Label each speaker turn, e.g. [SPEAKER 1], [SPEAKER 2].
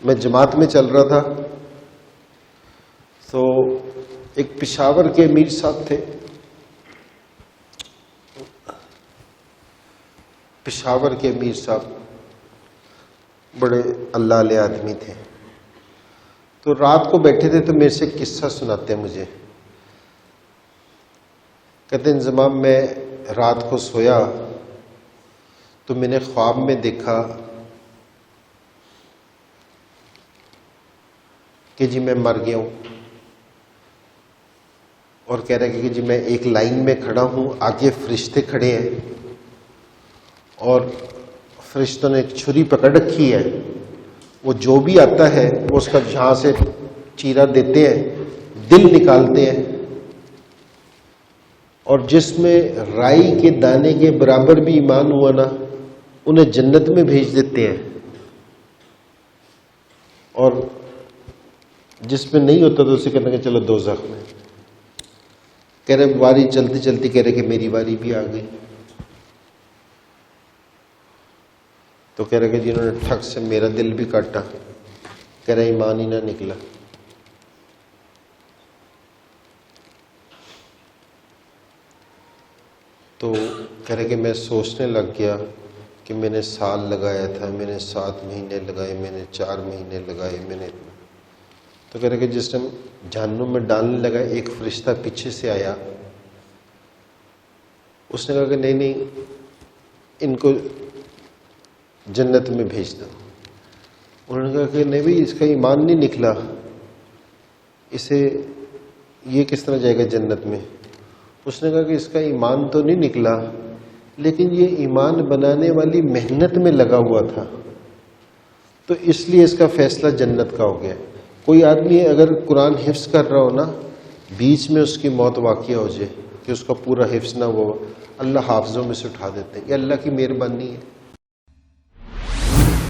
[SPEAKER 1] मैं जमात में चल रहा था तो एक पेशावर के अमीर साहब थे। पेशावर के अमीर साहब बड़े अल्लाह वाले आदमी थे। तो रात को बैठे थे तो मेरे से किस्सा सुनाते हैं मुझे। कहते हैं जमाम मैं रात को सोया तो मैंने ख्वाब में देखा कि जी मैं मर गया हूं, और कह रहे कि जी मैं एक लाइन में खड़ा हूं, आगे फरिश्ते खड़े हैं और फरिश्तों ने एक छुरी पकड़ रखी है। वो जो भी आता है वो उसका जहां से चीरा देते हैं, दिल निकालते हैं, और जिसमें राई के दाने के बराबर भी ईमान हुआ ना, उन्हें जन्नत में भेज देते हैं, और जिसमें नहीं होता तो उसे कहते हैं चलो दोज़ख में। कह रहे बारी चलती चलती कह रहे कि मेरी बारी भी आ गई। तो कह रहे कि जिन्होंने ठग से मेरा दिल भी काटा, कह रहे ईमान ही ना निकला। तो कह रहे कि मैं सोचने लग गया कि मैंने साल लगाया था, मैंने 7 महीने लगाए, मैंने 4 महीने लगाए, मैंने। तो कह रहे कि जिस टाइम जहन्नुम में डालने लगा, एक फरिश्ता पीछे से आया, उसने कहा कि नहीं नहीं, इनको जन्नत में भेज दो। उन्होंने कहा कि नहीं भाई, इसका ईमान नहीं निकला, इसे ये किस तरह जाएगा जन्नत में। उसने कहा कि इसका ईमान तो नहीं निकला, लेकिन ये ईमान बनाने वाली मेहनत में लगा हुआ था, तो इसलिए इसका फैसला जन्नत का हो गया। कोई आदमी अगर कुरान हिफ्स कर रहा हो ना, बीच में उसकी मौत वाक़या हो जाए कि उसका पूरा हिफ्स ना हुआ, अल्लाह हाफिज़ों में से उठा देते हैं। ये अल्लाह की मेहरबानी है।